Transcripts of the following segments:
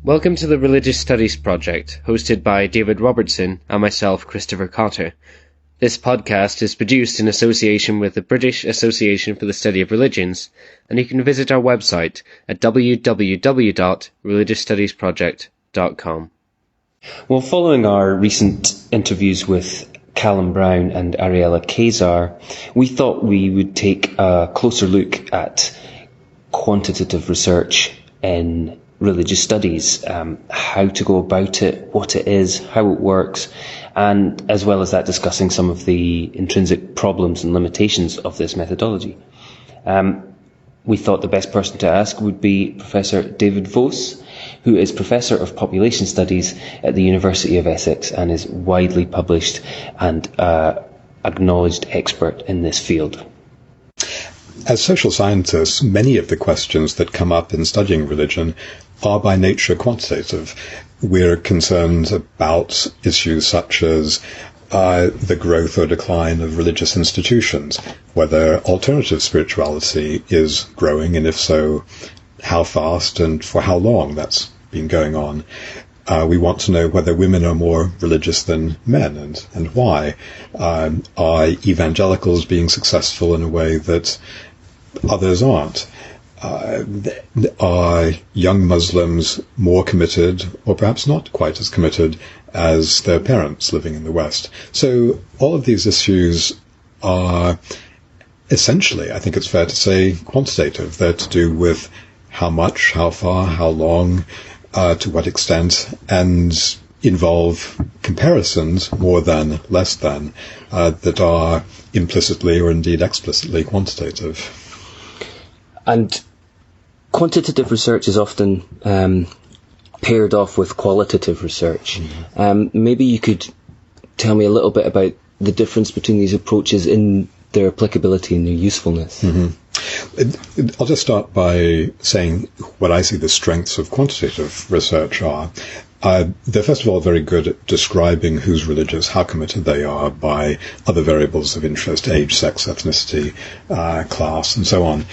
Welcome to the Religious Studies Project, hosted by David Robertson and myself, Christopher Cotter. This podcast is produced in association with the British Association for the Study of Religions, and you can visit our website at www.religiousstudiesproject.com. Well, following our recent interviews with Callum Brown and Ariella Keysar, we thought we would take a closer look at quantitative research in religious studies, how to go about it, what it is, how it works, and as well as that discussing some of the intrinsic problems and limitations of this methodology. We thought the best person to ask would be Professor David Voas, who is Professor of Population Studies at the University of Essex and is widely published and acknowledged expert in this field. As social scientists, many of the questions that come up in studying religion are by nature quantitative. We're concerned about issues such as the growth or decline of religious institutions, whether alternative spirituality is growing, and if so, how fast and for how long that's been going on. We want to know whether women are more religious than men, and why. Are evangelicals being successful in a way that others aren't? Are young Muslims more committed, or perhaps not quite as committed, as their parents living in the West? So all of these issues are essentially, I think it's fair to say, quantitative. They're to do with how much, how far, how long, to what extent, and involve comparisons more than less than that are implicitly or indeed explicitly quantitative. And quantitative research is often paired off with qualitative research. Mm-hmm. Maybe you could tell me a little bit about the difference between these approaches in their applicability and their usefulness. Mm-hmm. I'll just start by saying what I see the strengths of quantitative research are. They're first of all very good at describing who's religious, how committed they are by other variables of interest, age, sex, ethnicity, class, and so on.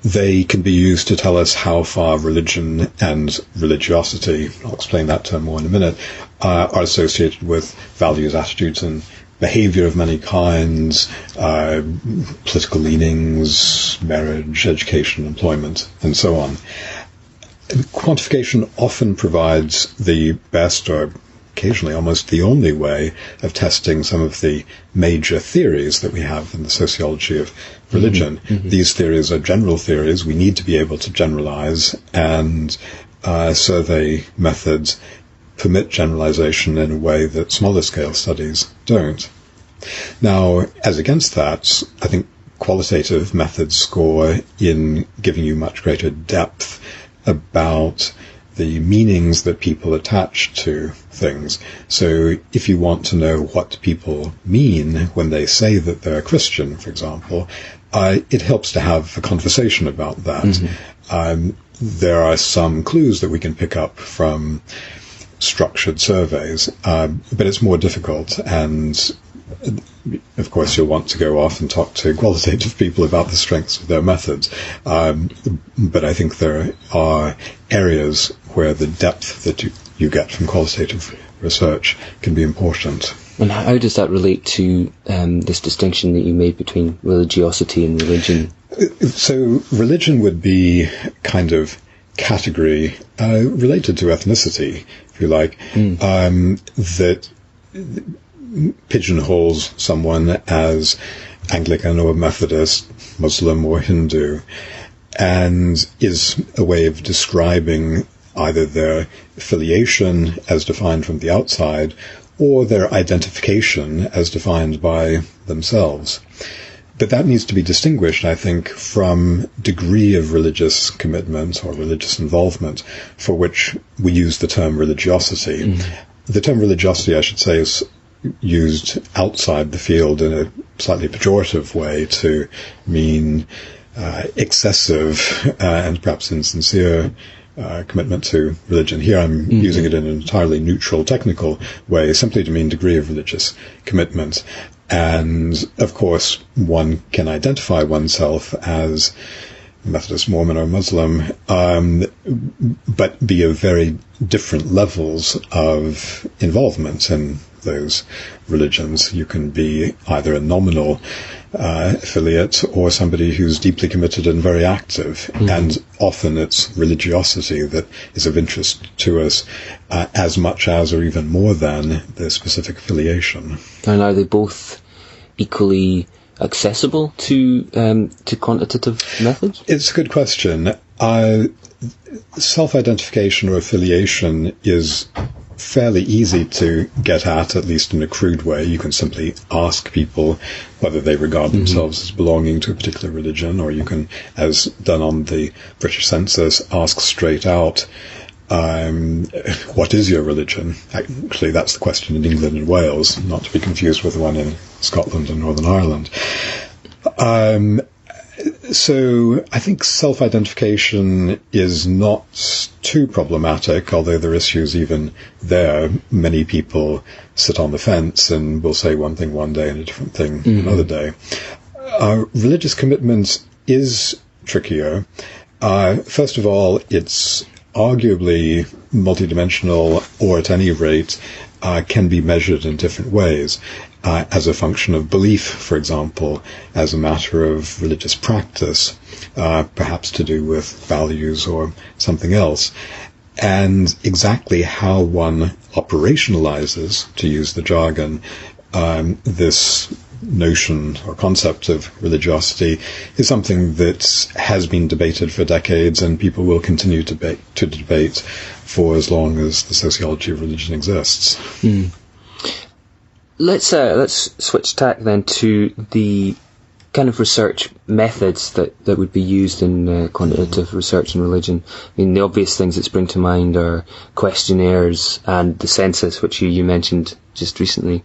They can be used to tell us how far religion and religiosity, I'll explain that term more in a minute, are associated with values, attitudes, and behavior of many kinds, political leanings, marriage, education, employment, and so on. Quantification often provides the best, or occasionally almost the only way, of testing some of the major theories that we have in the sociology of religion. Mm-hmm. These theories are general theories. We need to be able to generalize, and survey methods permit generalization in a way that smaller scale studies don't. Now, as against that, I think qualitative methods score in giving you much greater depth about the meanings that people attach to things. So if you want to know what people mean when they say that they're Christian, for example, it helps to have a conversation about that. Mm-hmm. There are some clues that we can pick up from structured surveys, but it's more difficult, and of course you'll want to go off and talk to qualitative people about the strengths of their methods, but I think there are areas where the depth that you get from qualitative research can be important. And how does that relate to this distinction that you made between religiosity and religion? So religion would be kind of category related to ethnicity, if you like, that pigeonholes someone as Anglican or Methodist, Muslim or Hindu, and is a way of describing either their affiliation as defined from the outside or their identification as defined by themselves. But that needs to be distinguished, I think, from degree of religious commitment or religious involvement, for which we use the term religiosity. Mm-hmm. The term religiosity, I should say, is used outside the field in a slightly pejorative way to mean excessive and perhaps insincere commitment to religion. Here I'm using it in an entirely neutral, technical way, simply to mean degree of religious commitment. And, of course, one can identify oneself as Methodist, Mormon, or Muslim, but be of very different levels of involvement in those religions. You can be either a nominal affiliate or somebody who's deeply committed and very active. And often it's religiosity that is of interest to us as much as or even more than the specific affiliation. And are they both equally accessible to quantitative methods? It's a good question. Self-identification or affiliation is fairly easy to get at least in a crude way. You can simply ask people whether they regard themselves as belonging to a particular religion, or you can, as done on the British Census, ask straight out, what is your religion? Actually, that's the question in England and Wales, not to be confused with the one in Scotland and Northern Ireland. So I think self-identification is not too problematic, although there are issues even there. Many people sit on the fence and will say one thing one day and a different thing another day. Religious commitment is trickier. First of all, it's arguably multidimensional, or at any rate can be measured in different ways. As a function of belief, for example, as a matter of religious practice, perhaps to do with values or something else. And exactly how one operationalizes, to use the jargon, this notion or concept of religiosity is something that has been debated for decades, and people will continue to debate for as long as the sociology of religion exists. Let's switch tack then to the kind of research methods that would be used in quantitative research in religion. I mean, the obvious things that spring to mind are questionnaires and the census, which you mentioned just recently.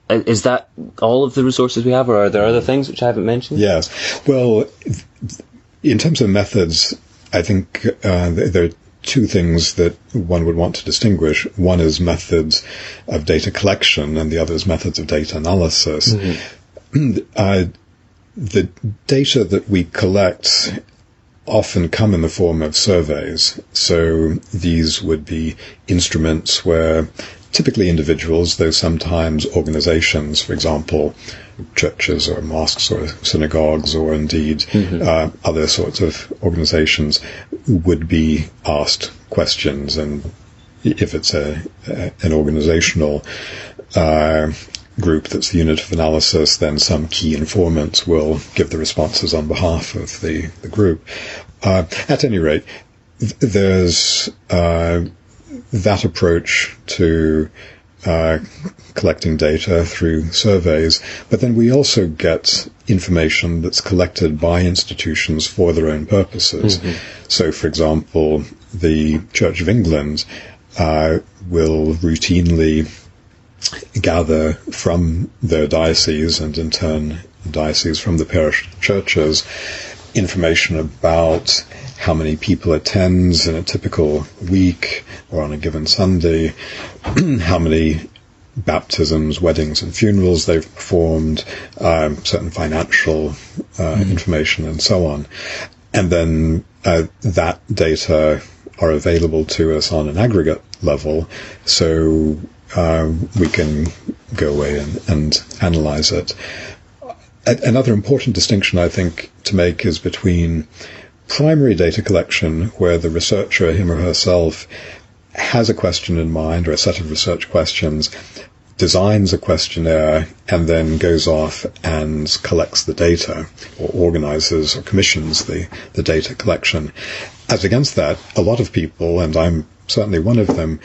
Is that all of the resources we have, or are there other things which I haven't mentioned? Yes. Well, in terms of methods, I think there are two things that one would want to distinguish. One is methods of data collection, and the other is methods of data analysis. The data that we collect often come in the form of surveys. So these would be instruments where typically individuals, though sometimes organizations, for example, churches or mosques or synagogues or indeed other sorts of organizations, would be asked questions. And if it's an organizational group that's the unit of analysis, then some key informants will give the responses on behalf of the group. At any rate, there's that approach to collecting data through surveys, but then we also get information that's collected by institutions for their own purposes. So, for example, the Church of England will routinely gather from their diocese, and in turn diocese from the parish churches, information about how many people attend in a typical week or on a given Sunday, how many baptisms, weddings and funerals they've performed, certain financial information and so on. And then that data are available to us on an aggregate level, so we can go away and analyze it. Another important distinction, I think, to make is between primary data collection, where the researcher, him or herself, has a question in mind or a set of research questions, designs a questionnaire, and then goes off and collects the data, or organizes or commissions the data collection. As against that, a lot of people, and I'm certainly one of them,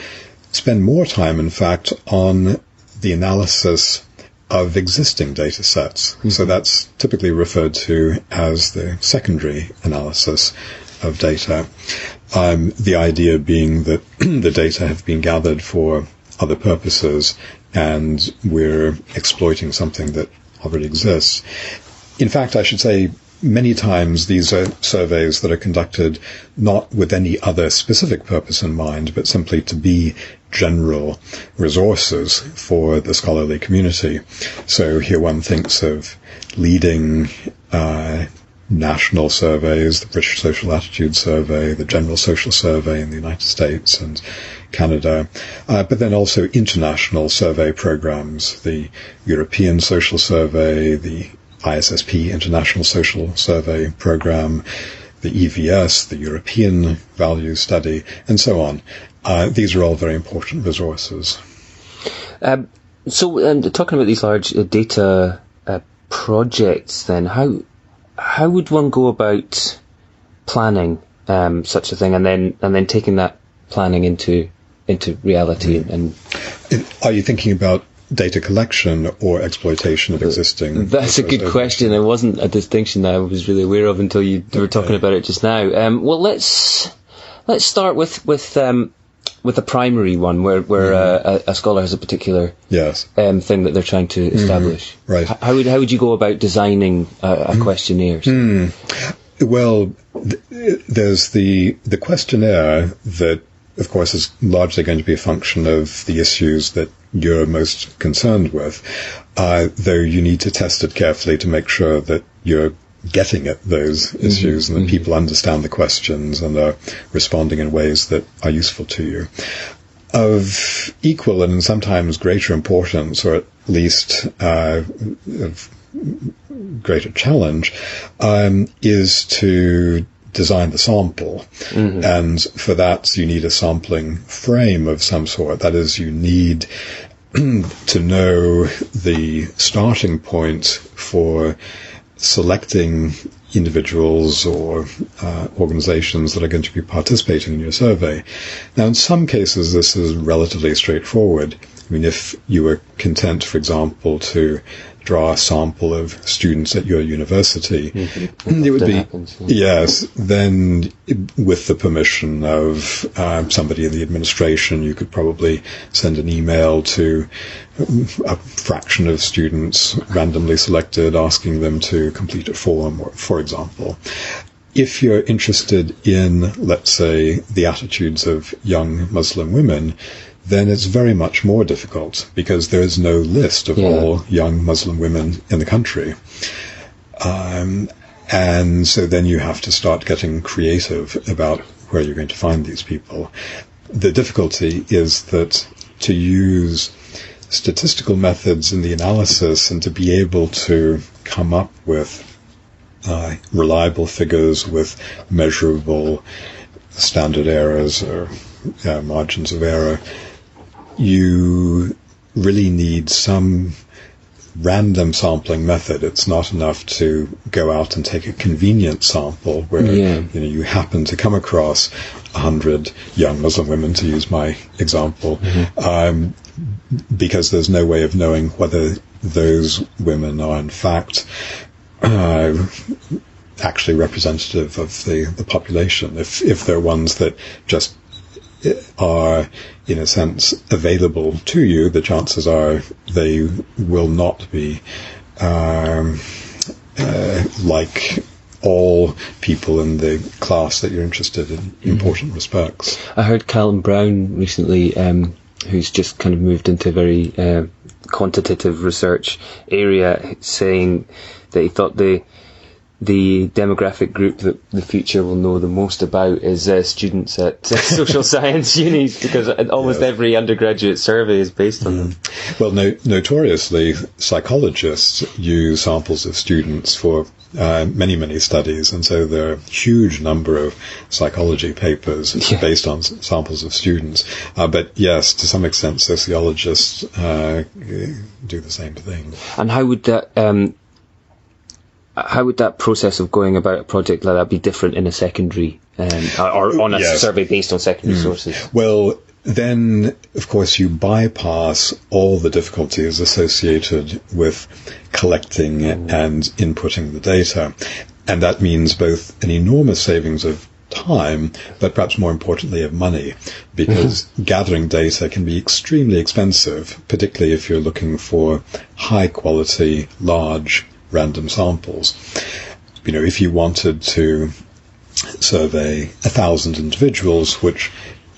spend more time, in fact, on the analysis of existing data sets. So that's typically referred to as the secondary analysis of data. The idea being that the data have been gathered for other purposes and we're exploiting something that already exists. In fact, I should say many times these are surveys that are conducted not with any other specific purpose in mind, but simply to be general resources for the scholarly community. So here one thinks of leading national surveys, the British Social Attitude Survey, the General Social Survey in the United States and Canada, but then also international survey programs, the European Social Survey, the ISSP International Social Survey Program, the EVS, the European Value Study, and so on. These are all very important resources. So talking about these large data projects, then, how would one go about planning such a thing, and then taking that planning into reality? And are you thinking about data collection or exploitation of existing? That's a good question. It wasn't a distinction that I was really aware of until you were talking about it just now. Well, let's start with the primary one, where a scholar has a particular thing that they're trying to establish. Right. How would you go about designing a questionnaire? Well, there's the questionnaire that, of course, is largely going to be a function of the issues that you're most concerned with, though you need to test it carefully to make sure that you're getting at those issues and that people understand the questions and are responding in ways that are useful to you. Of equal and sometimes greater importance, or at least of greater challenge, is to design the sample. And for that, you need a sampling frame of some sort. That is, you need to know the starting point for selecting individuals or organizations that are going to be participating in your survey. Now, in some cases, this is relatively straightforward. I mean, if you were content, for example, to draw a sample of students at your university, it would be, yes, then with the permission of somebody in the administration, you could probably send an email to a fraction of students randomly selected, asking them to complete a form, for example. If you're interested in, let's say, the attitudes of young Muslim women, then it's very much more difficult because there is no list of all young Muslim women in the country. And so then you have to start getting creative about where you're going to find these people. The difficulty is that to use statistical methods in the analysis and to be able to come up with reliable figures with measurable standard errors or margins of error, you really need some random sampling method. It's not enough to go out and take a convenient sample where you happen to come across 100 young Muslim women, to use my example, because there's no way of knowing whether those women are in fact actually representative of the population. If they're ones that just are, in a sense, available to you, the chances are they will not be like all people in the class that you're interested in important respects. I heard Callum Brown recently, who's just kind of moved into a very quantitative research area, saying that he thought the demographic group that the future will know the most about is students at social science unis, because almost every undergraduate survey is based on them. Well, notoriously, psychologists use samples of students for many studies, and so there are a huge number of psychology papers based on samples of students. But yes, to some extent, sociologists do the same thing. And how would that process of going about a project like that be different in a secondary, or on a survey based on secondary sources? Well, then, of course, you bypass all the difficulties associated with collecting and inputting the data. And that means both an enormous savings of time, but perhaps more importantly of money, because gathering data can be extremely expensive, particularly if you're looking for high quality, large, random samples. If you wanted to survey 1,000 individuals, which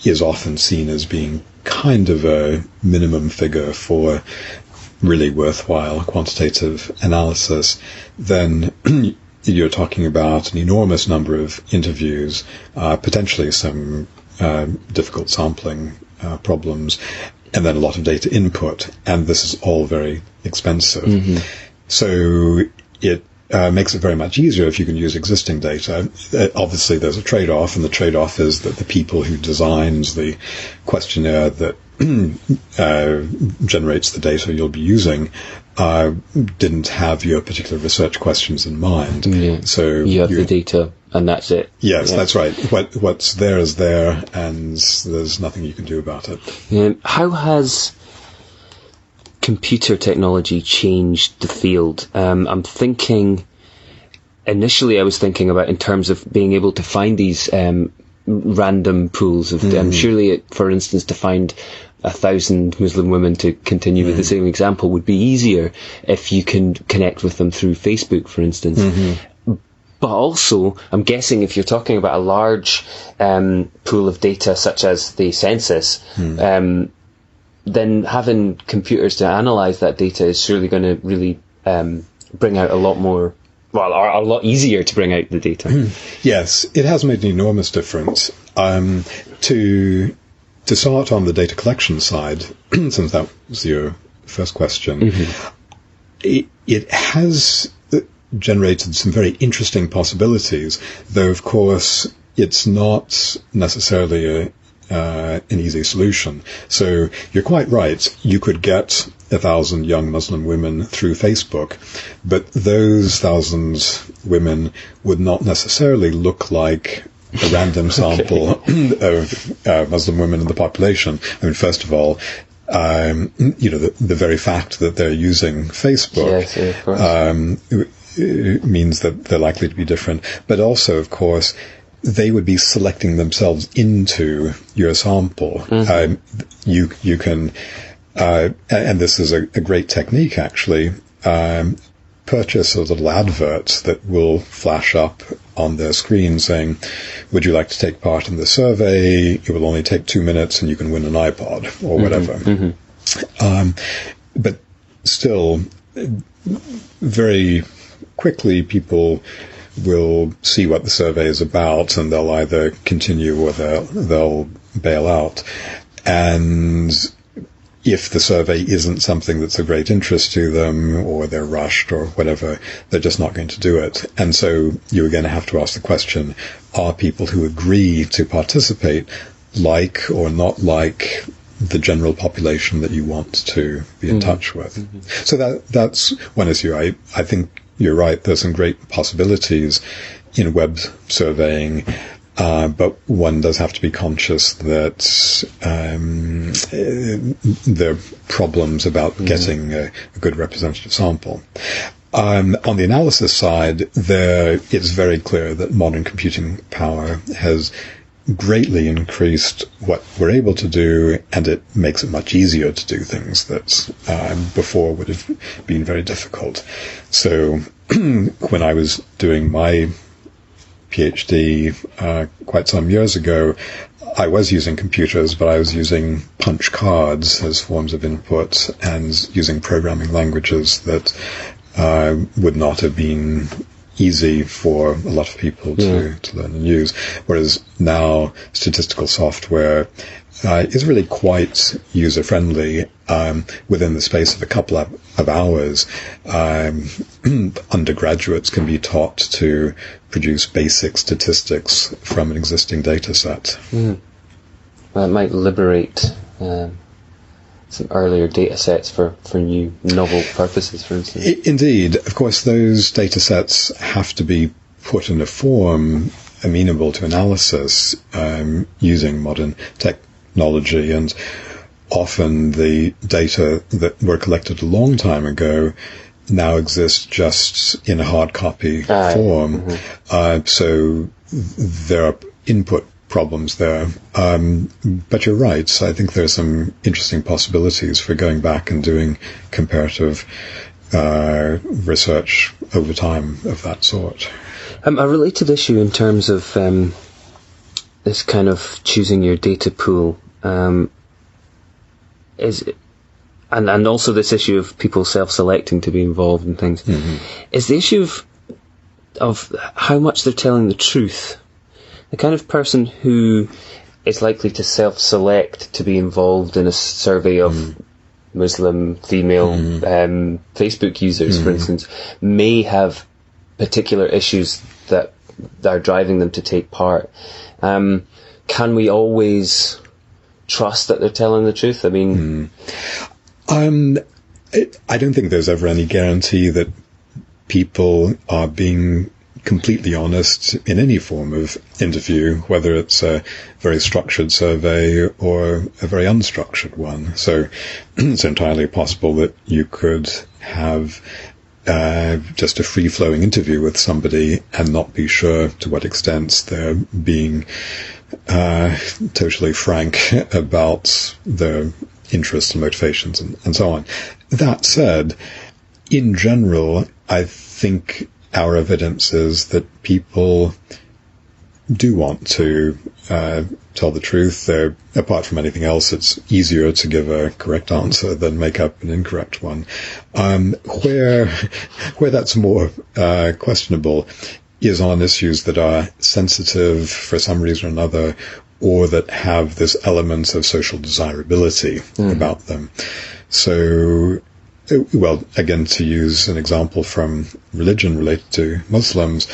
is often seen as being kind of a minimum figure for really worthwhile quantitative analysis, then you're talking about an enormous number of interviews, potentially some difficult sampling problems, and then a lot of data input, and this is all very expensive. Mm-hmm. So it makes it very much easier if you can use existing data. Obviously, there's a trade-off, and the trade-off is that the people who designed the questionnaire that generates the data you'll be using didn't have your particular research questions in mind. Yeah. So you have the data, and that's it. Yes, yeah. That's right. What's there is there, and there's nothing you can do about it. How has computer technology changed the field? I'm thinking, initially I was thinking about in terms of being able to find these random pools of surely, for instance, to find 1,000 Muslim women, to continue with the same example, would be easier if you can connect with them through Facebook, for instance. But also, I'm guessing if you're talking about a large pool of data such as the census, then having computers to analyse that data is surely going to really bring out a lot more, well, a lot easier to bring out the data. Yes, it has made an enormous difference. To start on the data collection side, since that was your first question, it has generated some very interesting possibilities, though of course it's not necessarily an easy solution. So you're quite right, you could get 1,000 young Muslim women through Facebook, but those 1,000 women would not necessarily look like a random sample of Muslim women in the population. I mean, first of all, the very fact that they're using Facebook means that they're likely to be different. But also, of course, they would be selecting themselves into your sample. You can, and this is a great technique actually, purchase a little advert that will flash up on their screen saying, would you like to take part in the survey? It will only take 2 minutes and you can win an iPod or whatever. But still, very quickly people will see what the survey is about and they'll either continue or they'll bail out. And if the survey isn't something that's of great interest to them, or they're rushed or whatever, they're just not going to do it. And so you're going to have to ask the question, are people who agree to participate like or not like the general population that you want to be in touch with? So that's one issue. I think you're right, there's some great possibilities in web surveying, but one does have to be conscious that there are problems about getting a good representative sample. On the analysis side, it's very clear that modern computing power has greatly increased what we're able to do, and it makes it much easier to do things that before would have been very difficult. So when I was doing my PhD quite some years ago, I was using computers, but I was using punch cards as forms of input and using programming languages that would not have been easy for a lot of people to learn and use. Whereas now statistical software is really quite user-friendly. Within the space of a couple of hours, undergraduates can be taught to produce basic statistics from an existing data set. Well, it might liberate some earlier data sets for new novel purposes, for instance. Indeed. Of course, those data sets have to be put in a form amenable to analysis using modern technology, and often the data that were collected a long time ago now exists just in a hard copy form. So there are input problems there. But you're right. I think there are some interesting possibilities for going back and doing comparative research over time of that sort. A related issue in terms of this kind of choosing your data pool, is, and also this issue of people self-selecting to be involved in things, is the issue of how much they're telling the truth. The kind of person who is likely to self-select to be involved in a survey of Muslim female Facebook users, for instance, may have particular issues that are driving them to take part. Can we always trust that they're telling the truth? I mean... I don't think there's ever any guarantee that people are being completely honest in any form of interview, whether it's a very structured survey or a very unstructured one. So it's entirely possible that you could have just a free-flowing interview with somebody and not be sure to what extent they're being totally frank about their interests and motivations and so on. That said, in general, I think our evidence is that people do want to tell the truth. Apart from anything else, it's easier to give a correct answer than make up an incorrect one. Where that's more questionable is on issues that are sensitive for some reason or another, or that have this element of social desirability about them. So, well, again, to use an example from religion related to Muslims,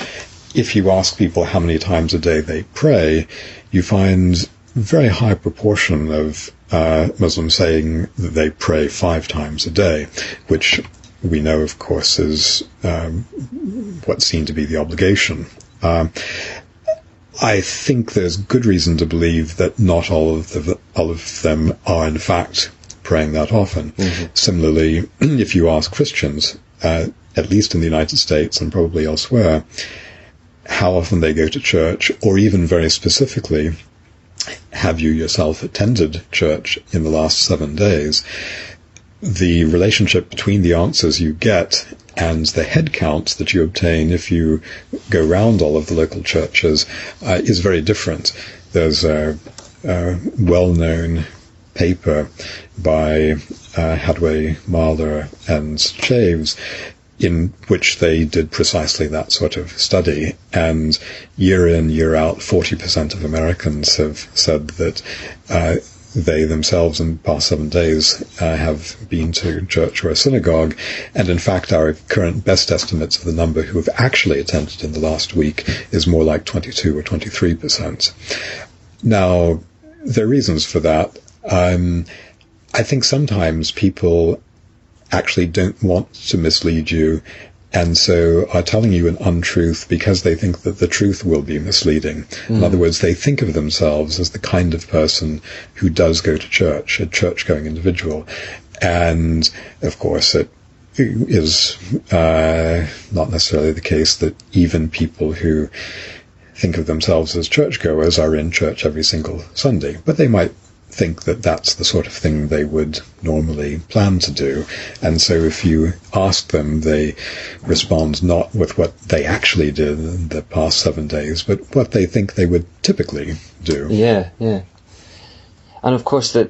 if you ask people how many times a day they pray, you find a very high proportion of Muslims saying that they pray 5 times a day, which we know, of course, is what's seen to be the obligation. I think there's good reason to believe that not all of them are, in fact, praying that often. Similarly, if you ask Christians, at least in the United States and probably elsewhere, how often they go to church, or even very specifically, have you yourself attended church in the last 7 days? The relationship between the answers you get and the head count that you obtain if you go round all of the local churches is very different. There's a well-known paper by Hadway, Marler, and Shaves in which they did precisely that sort of study. And year in, year out, 40% of Americans have said that they themselves in the past 7 days have been to church or a synagogue. And in fact, our current best estimates of the number who have actually attended in the last week is more like 22 or 23%. Now, there are reasons for that. I think sometimes people actually don't want to mislead you, and so are telling you an untruth because they think that the truth will be misleading. In other words, they think of themselves as the kind of person who does go to church, a church-going individual. And, of course, it is not necessarily the case that even people who think of themselves as churchgoers are in church every single Sunday. But they might think that that's the sort of thing they would normally plan to do. And so if you ask them, they respond not with what they actually did in the past 7 days, but what they think they would typically do. Yeah, yeah. And of course the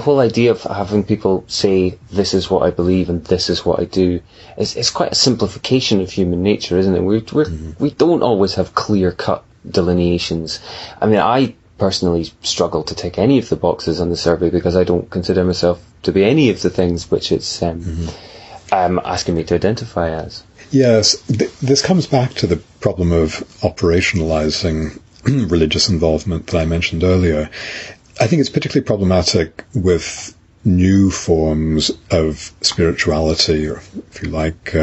whole idea of having people say, this is what I believe and this is what I do, is quite a simplification of human nature, isn't it? We don't always have clear-cut delineations. I mean, I personally struggle to tick any of the boxes on the survey because I don't consider myself to be any of the things which it's asking me to identify as. Yes, this comes back to the problem of operationalizing religious involvement that I mentioned earlier. I think it's particularly problematic with new forms of spirituality, or if you like,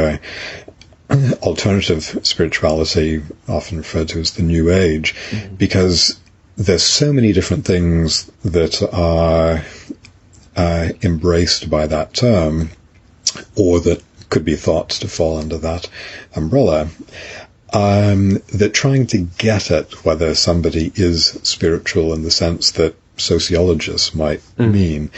alternative spirituality, often referred to as the New Age, because there's so many different things that are embraced by that term, or that could be thought to fall under that umbrella, that trying to get at whether somebody is spiritual in the sense that sociologists might mean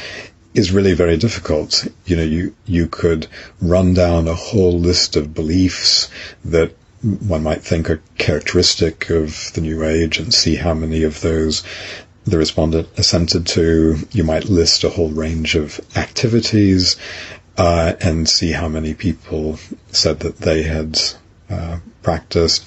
is really very difficult. You know, you could run down a whole list of beliefs that one might think are characteristic of the New Age and see how many of those the respondent assented to. You might list a whole range of activities and see how many people said that they had practiced.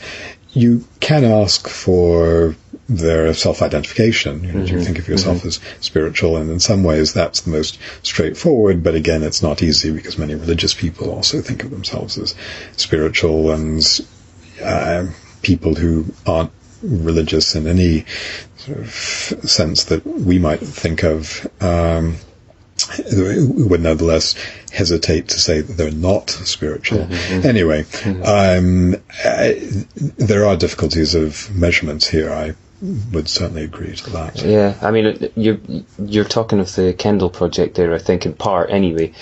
You can ask for their self-identification. Do you think of yourself as spiritual? And in some ways that's the most straightforward, but again, it's not easy because many religious people also think of themselves as spiritual, and people who aren't religious in any sort of sense that we might think of would nevertheless hesitate to say that they're not spiritual. Anyway, there are difficulties of measurements here. I would certainly agree to that. Yeah, I mean, you're talking of the Kendall project there, I think, in part, anyway.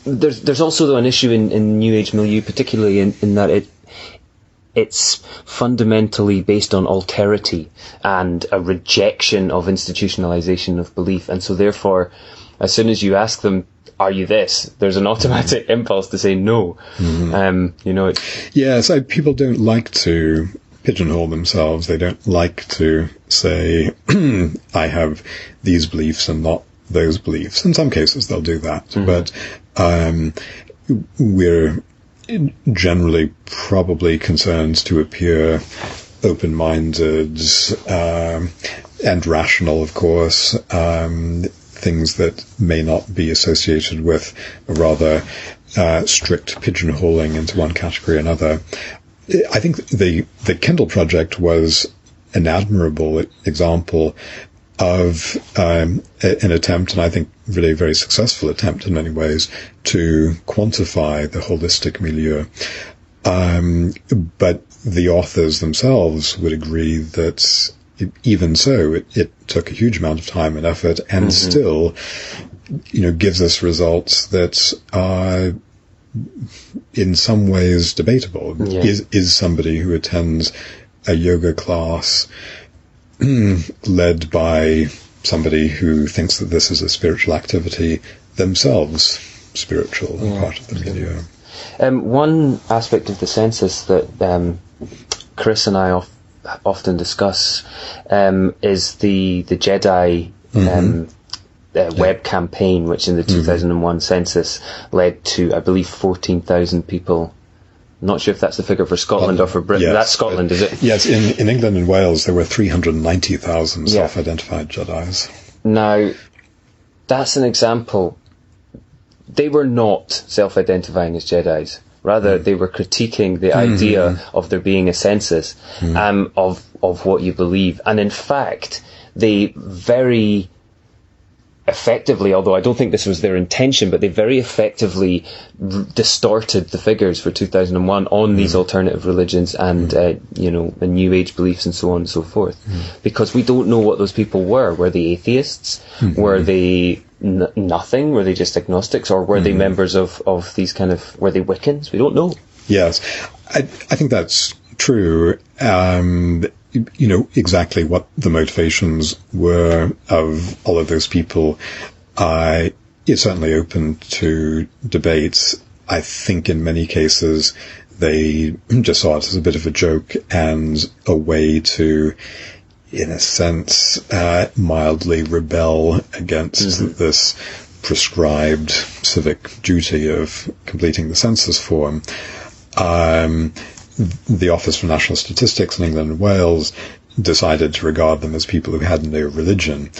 There's also, though, an issue in New Age milieu, particularly in that it's fundamentally based on alterity and a rejection of institutionalization of belief, and so therefore, as soon as you ask them, are you this? There's an automatic impulse to say no. Yes, people don't like to pigeonhole themselves. They don't like to say, I have these beliefs and not those beliefs. In some cases, they'll do that. But we're generally probably concerned to appear open-minded and rational, of course. Things that may not be associated with a rather strict pigeonholing into one category or another. I think the Kendall Project was an admirable example of an attempt, and I think really a very successful attempt in many ways, to quantify the holistic milieu. But the authors themselves would agree that even so, it took a huge amount of time and effort, and still, gives us results that are in some ways debatable. Yeah. Is somebody who attends a yoga class led by somebody who thinks that this is a spiritual activity themselves spiritual and part of the milieu? One aspect of the census that Chris and I often discuss is the Jedi web campaign, which in the 2001 census led to, I believe, 14,000 people. I'm not sure if that's the figure for Scotland or for Britain. Yes, that's Scotland, is it? Yes, in England and Wales there were 390,000 self-identified Jedis. Now, that's an example. They were not self-identifying as Jedis. Rather, they were critiquing the idea of there being a census of what you believe. And in fact, they very effectively, although I don't think this was their intention, but they very effectively distorted the figures for 2001 on these alternative religions and, and New Age beliefs and so on and so forth. Because we don't know what those people were. Were they atheists? Were they nothing? Were they just agnostics? Or were they members of these kind of, were they Wiccans? We don't know. Yes, I think that's true. Exactly what the motivations were of all of those people is certainly open to debate. I think in many cases they just saw it as a bit of a joke and a way to, in a sense, mildly rebel against this prescribed civic duty of completing the census form. The Office for National Statistics in England and Wales decided to regard them as people who had no religion.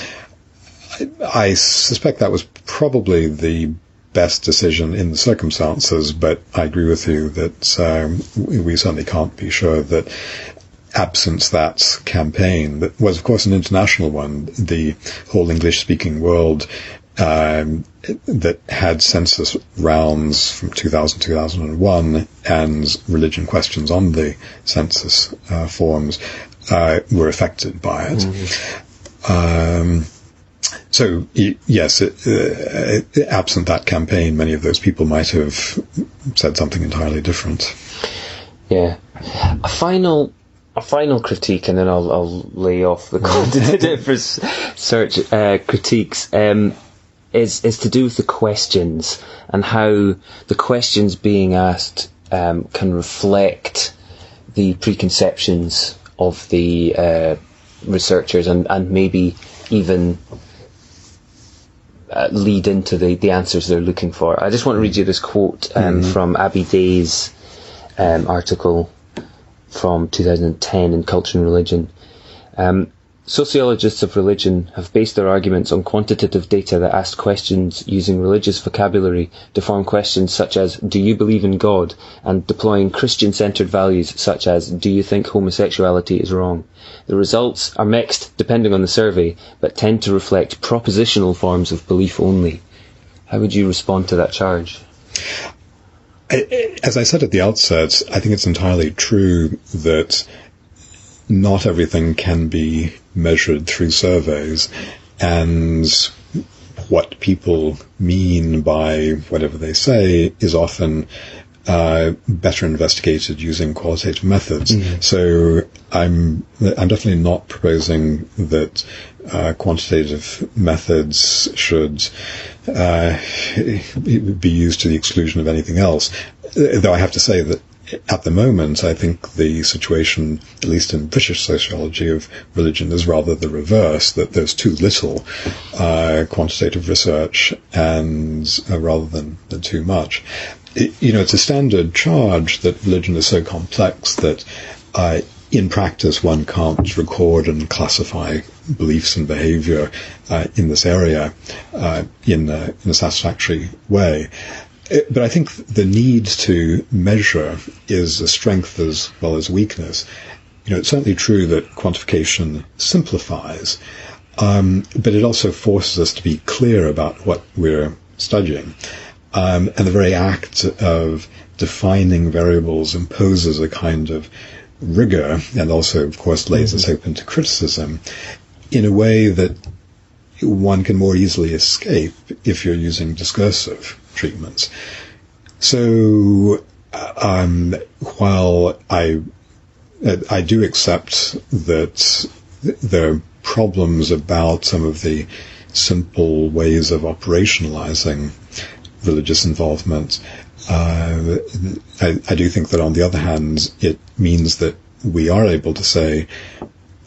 I suspect that was probably the best decision in the circumstances, but I agree with you that we certainly can't be sure that absent that campaign, that was of course an international one, the whole English-speaking world that had census rounds from 2000 to 2001 and religion questions on the census forms were affected by it. So, yes, absent that campaign, many of those people might have said something entirely different. Yeah. A final critique, and then I'll lay off the quantitative research critiques, is to do with the questions and how the questions being asked can reflect the preconceptions of the researchers and maybe even lead into the answers they're looking for. I just want to read you this quote from Abby Day's article from 2010 in Culture and Religion. Sociologists of religion have based their arguments on quantitative data that asked questions using religious vocabulary to form questions such as, do you believe in God? And deploying Christian-centred values such as, do you think homosexuality is wrong? The results are mixed depending on the survey, but tend to reflect propositional forms of belief only. How would you respond to that charge? As I said at the outset, I think it's entirely true that not everything can be measured through surveys, and what people mean by whatever they say is often better investigated using qualitative methods. So I'm definitely not proposing that quantitative methods should be used to the exclusion of anything else. Though I have to say that at the moment, I think the situation, at least in British sociology of religion, is rather the reverse, that there's too little quantitative research and rather than too much. It's a standard charge that religion is so complex that in practice one can't record and classify beliefs and behavior in this area in a satisfactory way. But I think the need to measure is a strength as well as weakness. It's certainly true that quantification simplifies, but it also forces us to be clear about what we're studying. And the very act of defining variables imposes a kind of rigor and also, of course, lays us open to criticism in a way that one can more easily escape if you're using discursive treatments. So, while I do accept that there are problems about some of the simple ways of operationalizing religious involvement, I do think that on the other hand, it means that we are able to say,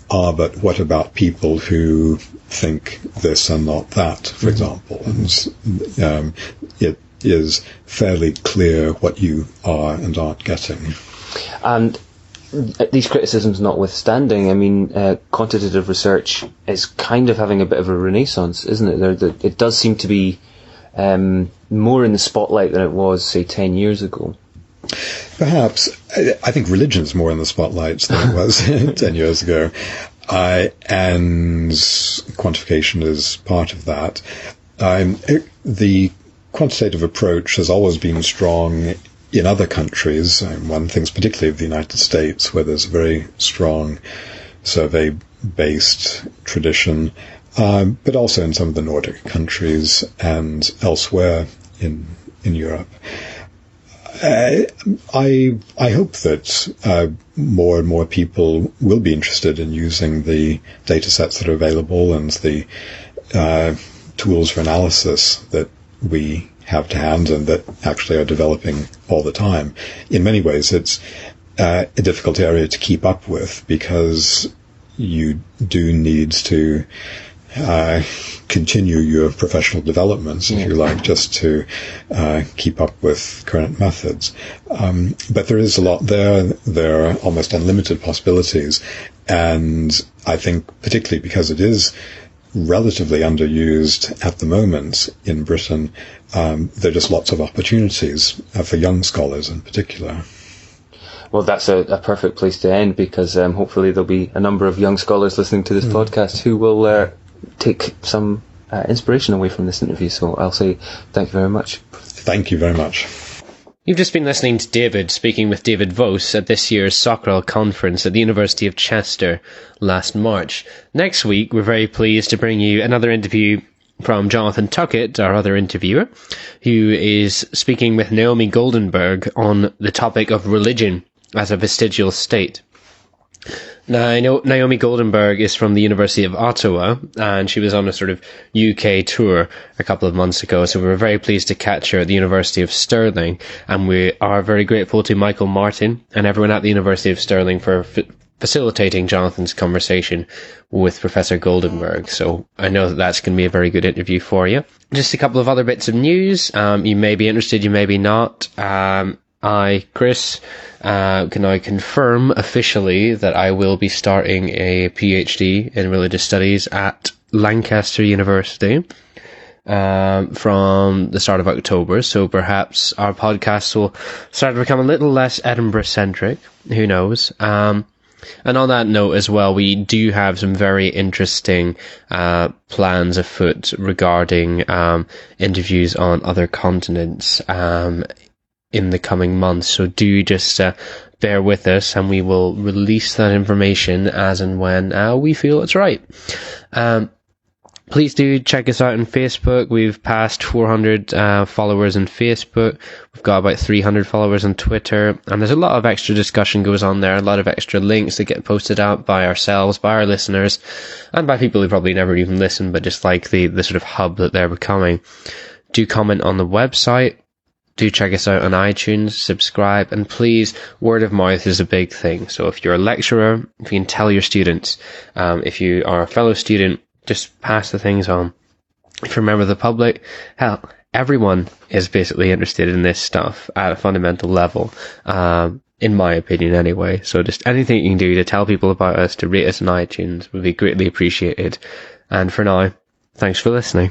but what about people who think this and not that, for example? And it is fairly clear what you are and aren't getting. And these criticisms notwithstanding, I mean, quantitative research is kind of having a bit of a renaissance, isn't it? It does seem to be more in the spotlight than it was, say, 10 years ago. Perhaps. I think religion's more in the spotlight than it was 10 years ago. And quantification is part of that. The quantitative approach has always been strong in other countries. One thinks particularly of the United States, where there's a very strong survey-based tradition, but also in some of the Nordic countries and elsewhere in Europe. I hope that more and more people will be interested in using the data sets that are available and the tools for analysis that we have to hand and that actually are developing all the time. In many ways, it's a difficult area to keep up with because you do need to continue your professional developments, if you like, just to keep up with current methods. But there is a lot there. There are almost unlimited possibilities. And I think particularly because it is relatively underused at the moment in Britain, there are just lots of opportunities for young scholars in particular. Well, that's a perfect place to end because hopefully there'll be a number of young scholars listening to this podcast who will take some inspiration away from this interview. So I'll say thank you very much. Thank you very much. You've just been listening to David speaking with David Voas at this year's SOCREL conference at the University of Chester last March. Next week, we're very pleased to bring you another interview from Jonathan Tuckett, our other interviewer, who is speaking with Naomi Goldenberg on the topic of religion as a vestigial state. Now, I know Naomi Goldenberg is from the University of Ottawa, and she was on a sort of UK tour a couple of months ago, so we were very pleased to catch her at the University of Stirling, and we are very grateful to Michael Martin and everyone at the University of Stirling for facilitating Jonathan's conversation with Professor Goldenberg. So I know that that's going to be a very good interview for you. Just a couple of other bits of news. You may be interested, you may be not. I, Chris, can I confirm officially that I will be starting a PhD in religious studies at Lancaster University from the start of October. So perhaps our podcast will start to become a little less Edinburgh-centric. Who knows? And on that note as well, we do have some very interesting plans afoot regarding interviews on other continents in the coming months. So do just bear with us, and we will release that information as and when we feel it's right. Please do check us out on Facebook. We've passed 400 followers on Facebook. We've got about 300 followers on Twitter. And there's a lot of extra discussion goes on there, a lot of extra links that get posted out by ourselves, by our listeners, and by people who probably never even listen, but just like the sort of hub that they're becoming. Do comment on the website. Do check us out on iTunes, subscribe, and please, word of mouth is a big thing. So if you're a lecturer, if you can tell your students, if you are a fellow student, just pass the things on. If you're a member of the public, hell, everyone is basically interested in this stuff at a fundamental level, in my opinion anyway. So just anything you can do to tell people about us, to rate us on iTunes, would be greatly appreciated. And for now, thanks for listening.